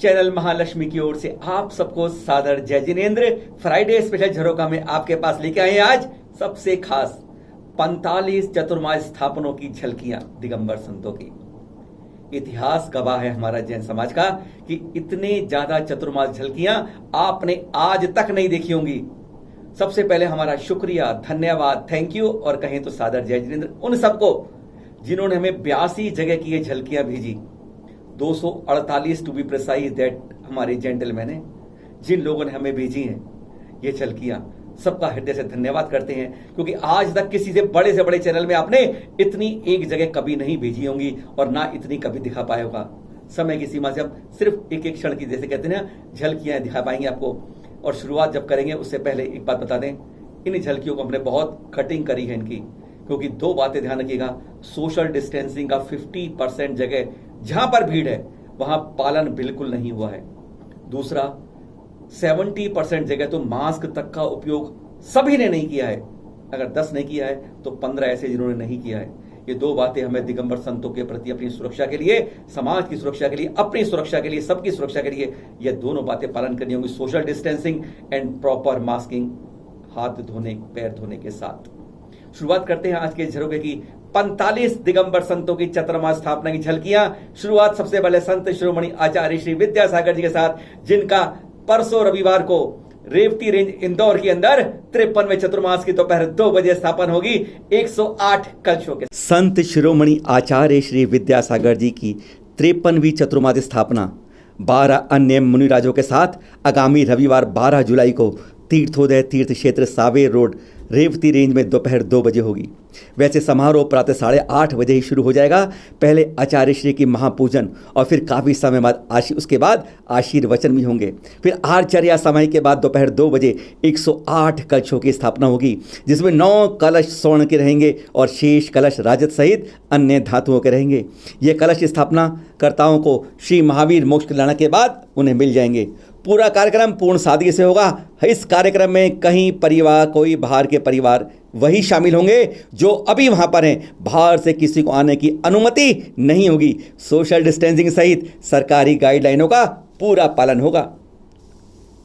Channel Mahalakshmi की ओर से आप सबको सादर जय जिनेंद्र। फ्राइडे स्पेशल झरोखा में आपके पास लेके आए हैं आज सबसे खास 45 चतुर्मास स्थापनों की झलकियां दिगंबर संतों की। इतिहास गवाह है हमारा जैन समाज का कि इतने ज्यादा चतुर्मास झलकियां आपने आज तक नहीं देखी होंगी। सबसे पहले हमारा शुक्रिया, धन्यवाद, थैंक यू और कहें तो सादर जय जिनेंद्र उन सबको जिन्होंने हमें 82 जगह की ये झलकियां भेजी। 248 टू बी प्रिसाइज दैट हमारे जेंटलमैन हैं जिन लोगों ने हमें भेजी हैं ये झलकियां। सबका हृदय से धन्यवाद करते हैं क्योंकि आज तक किसी से बड़े चैनल में आपने इतनी एक जगह कभी नहीं भेजी होंगी और ना इतनी कभी दिखा पाया होगा। समय की सीमा से हम सिर्फ एक क्षण की, जैसे कहते हैं ना, झलकियां दिखा पाएंगे आपको। और शुरुआत जब करेंगे उससे पहले एक बात बता दें, इन झलकियों को हमने बहुत कटिंग करी है इनकी, क्योंकि दो बातें ध्यान रखिएगा। सोशल डिस्टेंसिंग का 50% जगह जहां पर भीड़ है वहां पालन बिल्कुल नहीं हुआ है। दूसरा, 70% जगह तो मास्क तक का उपयोग सभी ने नहीं किया है। अगर 10 नहीं किया है तो 15 ऐसे जिन्होंने नहीं किया है। ये दो बातें हमें दिगंबर संतों के प्रति अपनी सुरक्षा के लिए, समाज की सुरक्षा के लिए, अपनी सुरक्षा के लिए, सबकी सुरक्षा के लिए ये दोनों बातें पालन करनी होंगी। Social distancing and proper masking, हाथ धोने, पैर धोने के साथ। शुरुआत करते हैं आज के झरोखे की 45 दिगंबर संतों की चतुर्मास स्थापना की झलकियां। शुरुआत सबसे पहले संत शिरोमणि आचार्य श्री विद्यासागर जी के साथ, जिनका परसों रविवार को रेवती रेंज इंदौर के अंदर 53वें चतुर्मास की दोपहर 2 बजे स्थापन होगी 108 कलशों के। संत शिरोमणि आचार्य श्री विद्यासागर जी की 53वीं चतुर्मास स्थापना 12 अन्य मुनिराजों के साथ आगामी रविवार 12 जुलाई को तीर्थोदय तीर्थ क्षेत्र सावेर रोड रेवती रेंज में दोपहर 2 बजे होगी। वैसे समारोह प्रातः 8:30 बजे ही शुरू हो जाएगा। पहले आचार्य श्री की महापूजन और फिर काफ़ी समय बाद उसके बाद आशीर्वचन भी होंगे। फिर आर्चर्या समय के बाद दोपहर 2 बजे 108 कलशों की स्थापना होगी, जिसमें 9 कलश स्वर्ण के रहेंगे और शेष कलश रजत सहित अन्य धातुओं के रहेंगे। ये कलश स्थापना कर्ताओं को श्री महावीर मोक्ष कल्याण के बाद उन्हें मिल जाएंगे। पूरा कार्यक्रम पूर्ण सादगी से होगा। इस कार्यक्रम में कहीं परिवार, कोई बाहर के परिवार वही शामिल होंगे जो अभी वहां पर हैं। बाहर से किसी को आने की अनुमति नहीं होगी। सोशल डिस्टेंसिंग सहित सरकारी गाइडलाइनों का पूरा पालन होगा।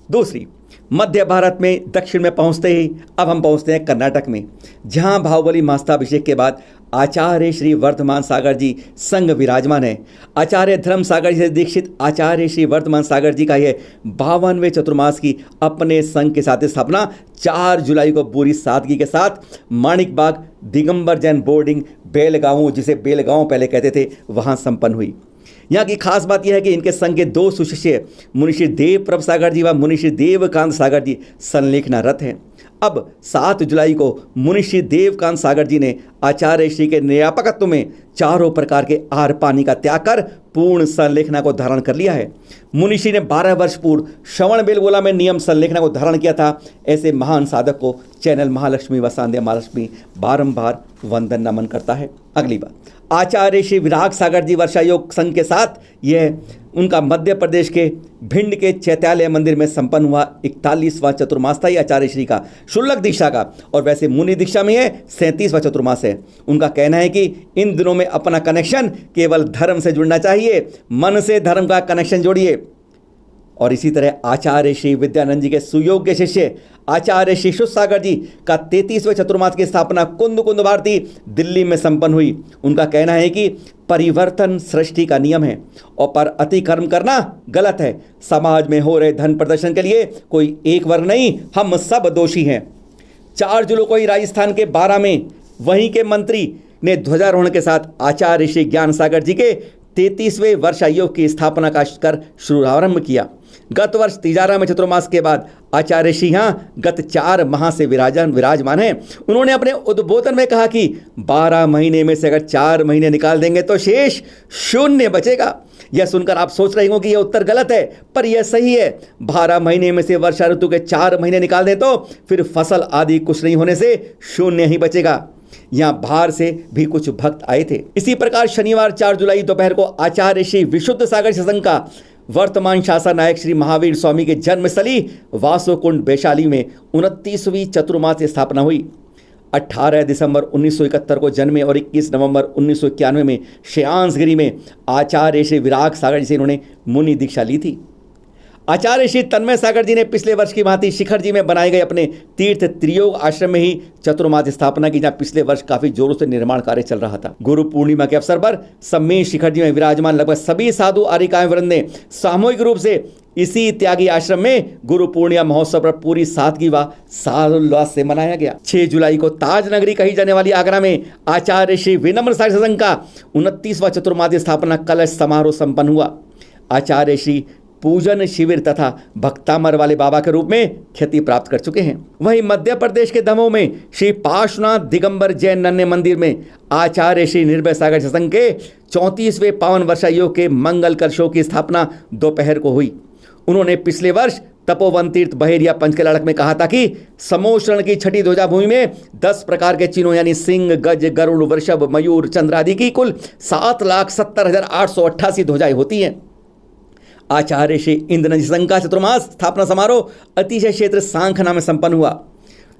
दूसरी, मध्य भारत में दक्षिण में पहुंचते ही अब हम पहुंचते हैं कर्नाटक में, जहां बाहुबली मास्ताभिषेक के बाद आचार्य श्री वर्धमान सागर जी संग विराजमान है। आचार्य धर्म सागर जी से दीक्षित आचार्य श्री वर्धमान सागर जी का यह 52वें चतुर्मास की अपने संघ के साथ स्थापना 4 जुलाई को पूरी सादगी के साथ माणिक बाग दिगंबर जैन बोर्डिंग बेलगांव, जिसे बेलगांव पहले कहते थे, वहां संपन्न हुई। यहाँ की खास बात यह है कि इनके संघ के 2 सुशिष्य मुनिश्री देव प्रभ सागर जी व मुनिश्री देवकांत सागर जी संलेखनारत हैं। अब 7 जुलाई को मुनिश्री देवकांत सागर जी ने आचार्य श्री के निरापकत्व में चारों प्रकार के आहार पानी का त्याग कर पूर्ण संलेखना को धारण कर लिया है। मुनिश्री ने 12 वर्ष पूर्व श्रवण बेलगोला में नियम संलेखना को धारण किया था। ऐसे महान साधक को चैनल महालक्ष्मी व सांध्य महालक्ष्मी बारंबार वंदन नमन करता है। अगली बात, आचार्य श्री विराग सागर जी वर्षा योग संघ के साथ यह उनका मध्य प्रदेश के भिंड के चैत्यालय मंदिर में संपन्न हुआ 41वां चतुर्मास था। आचार्य श्री का शुल्लक दीक्षा का, और वैसे मुनि दीक्षा में है 37वां चतुर्मास है। उनका कहना है कि इन दिनों में अपना कनेक्शन केवल धर्म से जुड़ना चाहिए, मन से धर्म का कनेक्शन जोड़िए। और इसी तरह आचार्य श्री विद्यानंद जी के सुयोग्य शिष्य आचार्य श्री शुद्ध सागर जी का 33वें चतुर्मास की स्थापना कुंद भारती दिल्ली में संपन्न हुई। उनका कहना है कि परिवर्तन सृष्टि का नियम है और पर अतिक्रम करना गलत है। समाज में हो रहे धन प्रदर्शन के लिए कोई एक वर्ग नहीं, हम सब दोषी हैं। 4 जुलाई को ही राजस्थान के 12 में वहीं के मंत्री ने ध्वजारोहण के साथ आचार्य श्री ज्ञान सागर जी के 33वें वर्षायोग की स्थापना का कर शुभारंभ किया। गत वर्ष तिजारा में चतुर्मास के बाद आचार्य श्री यहाँ गत 4 माह से विराजमान हैं। उन्होंने अपने उद्बोधन में कहा कि 12 महीने में से अगर 4 महीने निकाल देंगे तो शेष 0 बचेगा। यह सुनकर आप सोच रहे होंगे कि यह उत्तर गलत है, पर यह सही है। 12 महीने में से वर्षा ऋतु के 4 महीने निकाल दें तो फिर फसल आदि कुछ नहीं होने से 0 ही बचेगा। यहाँ बाहर से भी कुछ भक्त आए थे। इसी प्रकार शनिवार 4 जुलाई दोपहर को आचार्य श्री विशुद्ध सागर संघ का वर्तमान शासन नायक श्री महावीर स्वामी के जन्मस्थली वासोकुंड वैशाली में 29वीं चतुर्मास की स्थापना हुई। 18 दिसंबर 1971 को जन्मे और 21 नवंबर 1991 में श्रेयांसगिरी में आचार्य श्री विराग सागर जी से इन्होंने मुनि दीक्षा ली थी। आचार्य श्री तन्मय सागर जी ने पिछले वर्ष की भांति शिखर जी में बनाए गए अपने तीर्थ त्रियोग आश्रम में ही चतुर्मास स्थापना की, जहां पिछले वर्ष काफी जोरों से निर्माण कार्य चल रहा था। गुरु पूर्णिमा के अवसर पर सम्मेद शिखर जी में विराजमान लगभग सभी साधु आरिकाएं वृंद ने सामूहिक रूप से इसी त्यागी आश्रम में गुरु पूर्णिमा महोत्सव पर पूरी सादगी व सालोल्लास से मनाया गया। 6 जुलाई को ताज नगरी कही जाने वाली आगरा में आचार्य श्री विनम्र सागर सत्संग का 29वां चतुर्मास स्थापना कलश समारोह संपन्न हुआ। आचार्य श्री पूजन शिविर तथा भक्तामर वाले बाबा के रूप में ख्याति प्राप्त कर चुके हैं। वहीं मध्य प्रदेश के दमोह में श्री पार्श्वनाथ दिगंबर जैन नन्हे मंदिर में आचार्य श्री निर्भय सागर सत्संग के 34वें पावन वर्षा योग के मंगल कलशों की स्थापना दोपहर को हुई। उन्होंने पिछले वर्ष तपोवन तीर्थ बहेरिया पंचकलाड़क में कहा था कि समोषण की छठी ध्वजा भूमि में 10 प्रकार के चिन्हों यानी सिंह, गज, गरुड़, वृषभ, मयूर, चंद्र आदि की कुल 7,70,888 ध्वजाएं होती हैं। आचार्य श्री इंद्रनंद संघ का चतुर्मास स्थापना समारोह अतिशय क्षेत्र सांखना में संपन्न हुआ।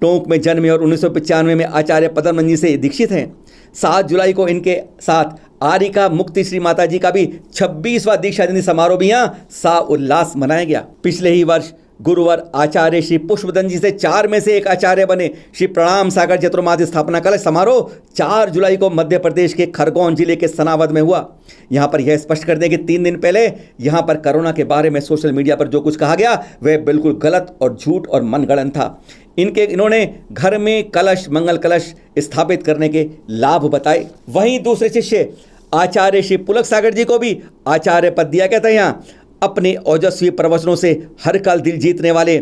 टोंक में जन्मे और 1995 में आचार्य पद्मनंद जी से दीक्षित हैं। 7 जुलाई को इनके साथ आरिका मुक्ति श्री माता जी का भी 26वां दीक्षा जयंती समारोह भी यहाँ सा उल्लास मनाया गया। पिछले ही वर्ष गुरुवार आचार्य श्री पुष्पदन जी से 4 में से एक आचार्य बने श्री प्रणाम सागर चतुर्मास स्थापना कलश समारोह 4 जुलाई को मध्य प्रदेश के खरगोन जिले के सनावद में हुआ। यहां पर यह स्पष्ट कर दें कि 3 दिन पहले यहां पर कोरोना के बारे में सोशल मीडिया पर जो कुछ कहा गया वह बिल्कुल गलत और झूठ और मनगढ़ंत था। इन्होंने घर में कलश, मंगल कलश स्थापित करने के लाभ बताए। वहीं दूसरे शिष्य आचार्य श्री पुलक सागर जी को भी आचार्य पद दिया गया था। यहाँ अपने ओजस्वी प्रवचनों से हर काल दिल जीतने वाले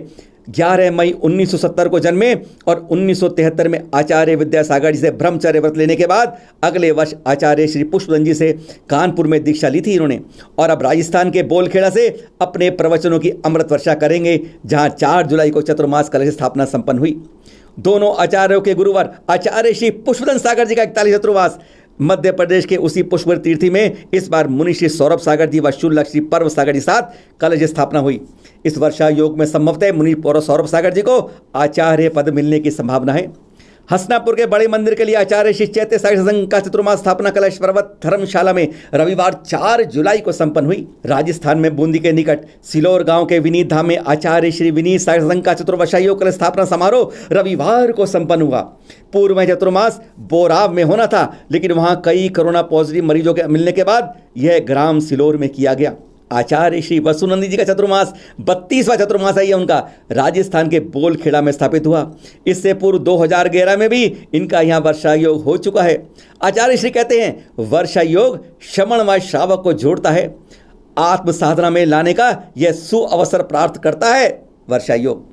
11 मई 1970 को जन्मे और 1973 में आचार्य विद्यासागर जी से ब्रह्मचर्य व्रत लेने के बाद अगले वर्ष आचार्य श्री पुष्पदन जी से कानपुर में दीक्षा ली थी इन्होंने, और अब राजस्थान के बोलखेड़ा से अपने प्रवचनों की अमृत वर्षा करेंगे, जहां 4 जुलाई को चतुर्मास कलश स्थापना संपन्न हुई। दोनों आचार्यों के गुरुवार आचार्य श्री पुष्पदन सागर जी का 41 चतुर्मास मध्य प्रदेश के उसी पुष्पर तीर्थी में इस बार मुनि श्री सौरभ सागर जी व शुल्लक श्री पर्व सागर जी साथ कलश स्थापना हुई। इस वर्षा योग में संभवतः मुनि सौरभ सागर जी को आचार्य पद मिलने की संभावना है। हसनापुर के बड़े मंदिर के लिए आचार्य श्री चैत्य सागर सत्संग का चतुर्मास स्थापना कलश पर्वत धर्मशाला में रविवार 4 जुलाई को संपन्न हुई। राजस्थान में बूंदी के निकट सिलोर गांव के विनीत धाम में आचार्य श्री विनीत सागर सत्संग का चतुर्वर्षा योग कलश स्थापना समारोह रविवार को संपन्न हुआ। पूर्व में चतुर्मास बोराव में होना था, लेकिन वहां कई कोरोना पॉजिटिव मरीजों के मिलने के बाद यह ग्राम सिलोर में किया गया। आचार्य श्री वसुनंदी जी का चतुर्मास 32वां चतुर्मास है उनका राजस्थान के बोलखेड़ा में स्थापित हुआ। इससे पूर्व 2011 में भी इनका यहाँ वर्षा योग हो चुका है। आचार्य श्री कहते हैं वर्षा योग श्रवण व श्रावक को जोड़ता है, आत्म साधना में लाने का यह सुअवसर प्राप्त करता है वर्षा योग।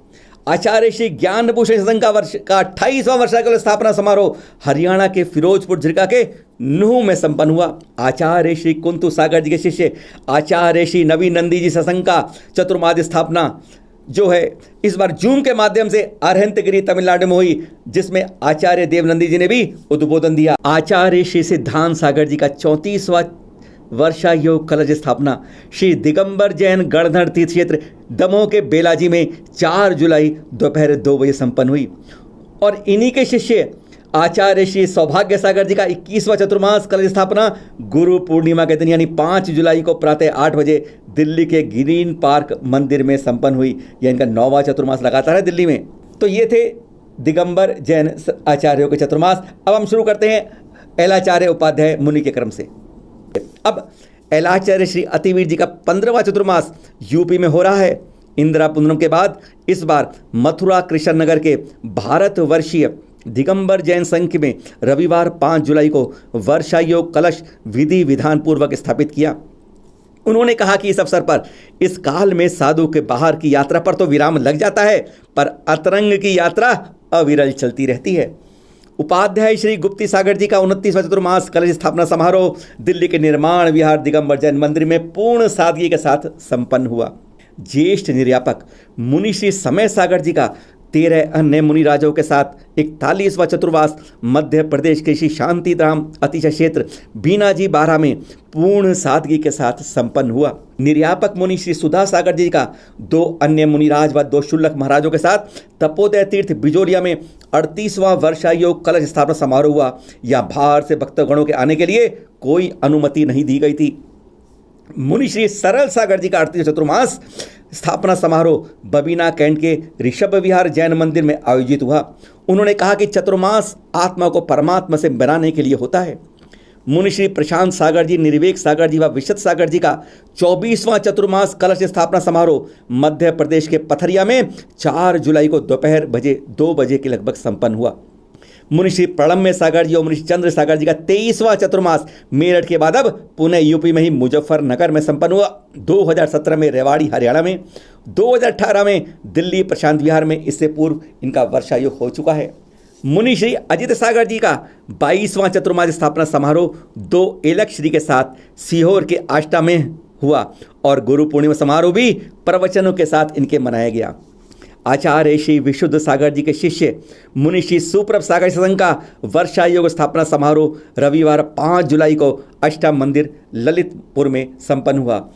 आचार्य श्री ज्ञान भूषण सत्संग का 28वां वर्षा कलश स्थापना समारोह हरियाणा के फिरोजपुर जिला के नूह में संपन्न हुआ। आचार्य श्री कुंतु सागर जी के शिष्य आचार्य श्री नवीन नंदी जी सत्संग का चतुर्मास स्थापना जो है इस बार जूम के माध्यम से अरहंतगिरी तमिलनाडु में हुई, जिसमें आचार्य देवनंदी जी ने भी उद्बोधन दिया। आचार्य श्री सिद्धांत सागर जी का 34वां वर्षा योग कलश स्थापना श्री दिगंबर जैन गणधर तीर्थ क्षेत्र दमोह के बेलाजी में 4 जुलाई दोपहर 2 बजे संपन्न हुई। और इन्हीं के शिष्य आचार्य श्री सौभाग्य सागर जी का 21वां चतुर्मास कलश स्थापना गुरु पूर्णिमा के दिन यानी 5 जुलाई को प्रातः 8 बजे दिल्ली के ग्रीन पार्क मंदिर में संपन्न हुई। यह इनका 9वां चतुर्मास लगातार है दिल्ली में। तो ये थे दिगंबर जैन आचार्यों के चतुर्मास। अब हम शुरू करते हैं एलाचार्य उपाध्याय मुनि के क्रम से। अब एलाचार्य श्री अतिवीर जी का 15वां चतुर्मास यूपी में हो रहा है। इंदिरा पूनम के बाद इस बार मथुरा कृष्ण नगर के भारतवर्षीय दिगंबर जैन संघ में रविवार 5 जुलाई को वर्षा योग कलश विधि विधान पूर्वक स्थापित किया। उन्होंने कहा कि इस अवसर पर इस काल में साधु के बाहर की यात्रा पर तो विराम लग जाता है, पर अतरंग की यात्रा अविरल चलती रहती है। उपाध्याय श्री गुप्ती सागर जी का 29वां चतुर्मास कलश स्थापना समारोह दिल्ली के निर्माण विहार दिगंबर जैन मंदिर में पूर्ण सादगी के साथ संपन्न हुआ। ज्येष्ठ निर्यापक मुनि श्री समय सागर जी का 13 अन्य मुनि राजाओं के साथ 41वां चतुर्मास मध्य प्रदेश के श्री शांतिधाम अतिशय क्षेत्र बीनाजी बारा में पूर्ण सादगी के साथ संपन्न हुआ। निर्यापक मुनि श्री सुधा सागर जी का 2 अन्य मुनिराज व 2 शुल्लक महाराजों के साथ तपोदय तीर्थ बिजोलिया में 38वां वर्षायोग कलश स्थापना समारोह हुआ। या बाहर से भक्तगणों के आने के लिए कोई अनुमति नहीं दी गई थी। मुनि श्री सरल सागर जी का 38वां चतुर्मास स्थापना समारोह बबीना कैंट के ऋषभ विहार जैन मंदिर में आयोजित हुआ। उन्होंने कहा कि चतुर्मास आत्मा को परमात्मा से बनाने के लिए होता है। मुनि श्री प्रशांत सागर जी, निर्विवेक सागर जी व विशद सागर जी का 24वां चतुर्मास कलश स्थापना समारोह मध्य प्रदेश के पथरिया में 4 जुलाई को दोपहर 2 बजे के लगभग संपन्न हुआ। मुनि श्री प्रणम्य सागर जी और मुनि श्री चंद्र सागर जी का 23वां चतुर्मास मेरठ के बाद अब पुणे यूपी में ही मुजफ्फरनगर में संपन्न हुआ। 2017 में रेवाड़ी हरियाणा में, 2018 में दिल्ली प्रशांत विहार में, इससे पूर्व इनका वर्षायोग हो चुका है। मुनि श्री अजित सागर जी का 22वां चतुर्मास स्थापना समारोह 2 एलक श्री के साथ सीहोर के आष्टा में हुआ और गुरु पूर्णिमा समारोह भी प्रवचनों के साथ इनके मनाया गया। आचार्य श्री विशुद्ध सागर जी के शिष्य मुनि श्री सुप्रभ सागर सत्संग का वर्षायोग स्थापना समारोह रविवार 5 जुलाई को अष्टम मंदिर ललितपुर में संपन्न हुआ।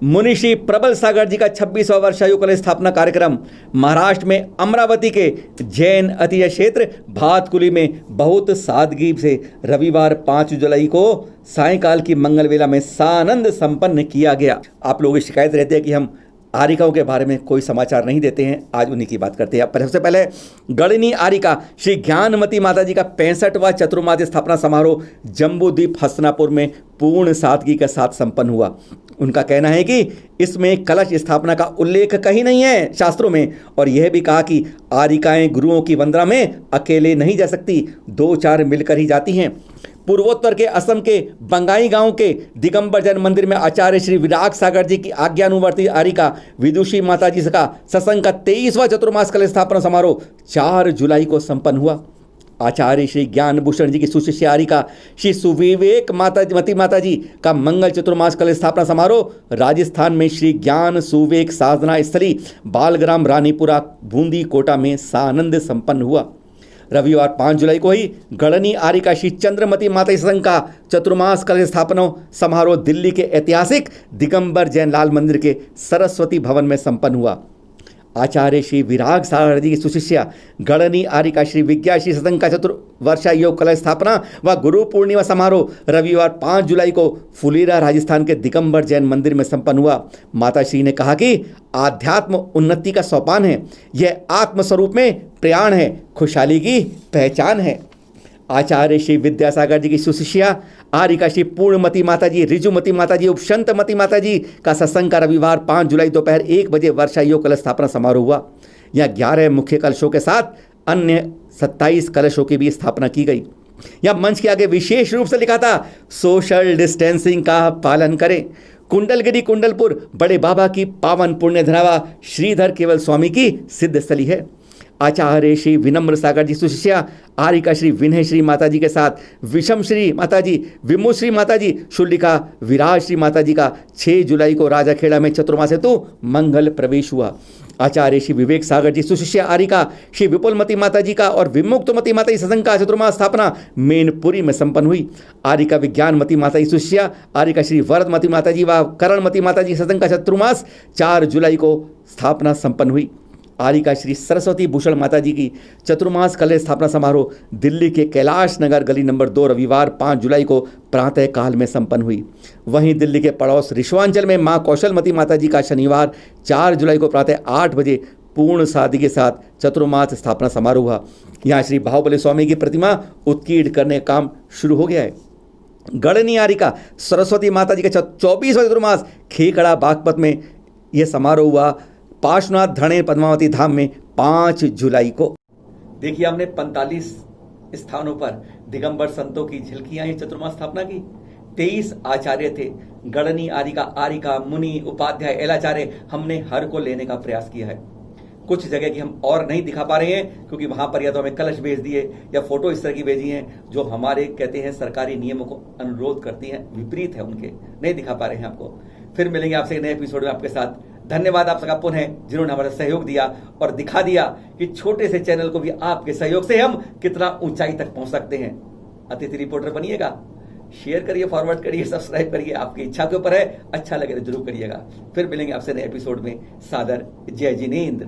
मुनि श्री प्रबल सागर जी का 26वां वर्षायोग कलश स्थापना कार्यक्रम महाराष्ट्र में अमरावती के जैन अतिशय क्षेत्र भातकुली में बहुत सादगी से रविवार 5 जुलाई को सायंकाल की मंगल वेला में सानंद संपन्न किया गया। आप लोगों की शिकायत रहती है कि हम आरिकाओं के बारे में कोई समाचार नहीं देते हैं, आज उन्हीं की बात करते हैं। पर सबसे पहले गणनी आरिका श्री ज्ञानमती माता जी का 65वां चतुर्मास स्थापना समारोह जम्बूद्वीप हस्तिनापुर में पूर्ण सादगी के साथ संपन्न हुआ। उनका कहना है कि इसमें कलश स्थापना का उल्लेख कहीं नहीं है शास्त्रों में, और यह भी कहा कि आरिकाएं गुरुओं की वंदना में अकेले नहीं जा सकती, 2-4 मिलकर ही जाती हैं। पूर्वोत्तर के असम के बंगाई गांव के दिगंबर जैन मंदिर में आचार्य श्री विराग सागर जी की आज्ञानुवर्ती आरिका विदुषी माता जी का सत्संग का 23वां चतुर्मास कलश स्थापना समारोह 4 जुलाई को संपन्न हुआ। आचार्य श्री ज्ञान भूषण जी की सुशिष्य आरिका श्री सुविवेक मती माता जी का मंगल चतुर्मास कलश स्थापना समारोह राजस्थान में श्री ज्ञान सुविवेक साधना स्थली बालग्राम रानीपुरा बूंदी कोटा में सानंद संपन्न हुआ। रविवार 5 जुलाई को ही गणनी आरिका श्री चंद्रमती माता सत्संग का चतुर्मास कलश स्थापना समारोह दिल्ली के ऐतिहासिक दिगंबर जैन लाल मंदिर के सरस्वती भवन में संपन्न हुआ। आचार्य श्री विराग सागर जी की सुशिष्या गणनी आरिका श्री विज्ञा श्री सत्संग का चतुर्वर्षा योग कलश स्थापना व गुरु पूर्णिमा समारोह रविवार 5 जुलाई को फुलेरा राजस्थान के दिगंबर जैन मंदिर में संपन्न हुआ। माता श्री ने कहा कि आध्यात्म उन्नति का सोपान है, यह आत्मस्वरूप में प्रयाण है, खुशहाली की पहचान है। आचार्य श्री विद्यासागर जी की सुशिष्या आरिका श्री पूर्णमती माता जी, रिजुमती माता जी, उपशंतमती माता जी का सत्संग का रविवार 5 जुलाई दोपहर 1 बजे वर्षा योग कलश स्थापना समारोह हुआ। यहाँ 11 मुख्य कलशों के साथ अन्य 27 कलशों की भी स्थापना की गई। यह मंच के आगे विशेष रूप से लिखा था, सोशल डिस्टेंसिंग का पालन करें। कुंडलगिरी कुंडलपुर बड़े बाबा की पावन पुण्य धरावा श्रीधर केवल स्वामी की सिद्ध स्थली है। आचार्य श्री विनम्र सागर जी सुशिष्या आरिका श्री विनय श्री माता जी के साथ विषम श्री माता जी, विमु श्री माता जी, शुल्लिका विराज श्री माता जी का 6 जुलाई को राजाखेड़ा में चतुर्मास हेतु मंगल प्रवेश हुआ। आचार्य श्री विवेक सागर जी सुशिष्या आरिका श्री विपुलमती माता जी का और विमुक्तमती माता जी सत्संग का चतुर्मास स्थापना मेनपुरी में संपन्न हुई। आरिका विज्ञानमती माता जी सुशिष्या आरिका श्री वरदमती माता जी व करणमती माता जी सत्संग का चतुर्मास 4 जुलाई को स्थापना संपन्न हुई। आरिका श्री सरस्वती भूषण माता जी की चतुर्मास कलश स्थापना समारोह दिल्ली के कैलाश नगर गली नंबर 2 रविवार 5 जुलाई को प्रातः काल में संपन्न हुई। वहीं दिल्ली के पड़ोस ऋषवांचल में मां कौशलमती माता जी का शनिवार 4 जुलाई को प्रातः 8 बजे पूर्ण सादगी के साथ चतुर्मास स्थापना समारोह हुआ। यहाँ श्री बाहुबली स्वामी की प्रतिमा उत्कीर्ण करने का काम शुरू हो गया है। गणनी आरिका सरस्वती माता जी का 24वां चतुर्मास खेकड़ा बागपत में यह समारोह हुआ। पार्श्वनाथ धणे पद्मावती धाम में 5 जुलाई को। देखिए, हमने 45 स्थानों पर दिगंबर संतों की झलकियां ही चतुर्मास स्थापना की। 23 आचार्य थे, गणनी आरिका, आरिका, मुनि, उपाध्याय, एलाचार्य, हमने हर को लेने का प्रयास किया है। कुछ जगह की हम और नहीं दिखा पा रहे हैं क्योंकि वहां पर या तो हमें कलश भेज दिए या फोटो इस तरह की भेजी हैं जो हमारे कहते हैं सरकारी नियमों को अनुरोध करती हैं, विपरीत है, उनके नहीं दिखा पा रहे हैं आपको। फिर मिलेंगे आपसे एक नए एपिसोड में आपके साथ। धन्यवाद आप सबका पुनः जिन्होंने हमारा सहयोग दिया और दिखा दिया कि छोटे से चैनल को भी आपके सहयोग से हम कितना ऊंचाई तक पहुंच सकते हैं। अतिथि रिपोर्टर बनिएगा, शेयर करिए, फॉरवर्ड करिए, सब्सक्राइब करिए, आपकी इच्छा के ऊपर है। अच्छा लगे तो जरूर करिएगा। फिर मिलेंगे आपसे नए एपिसोड में। सादर जय जिनेंद्र।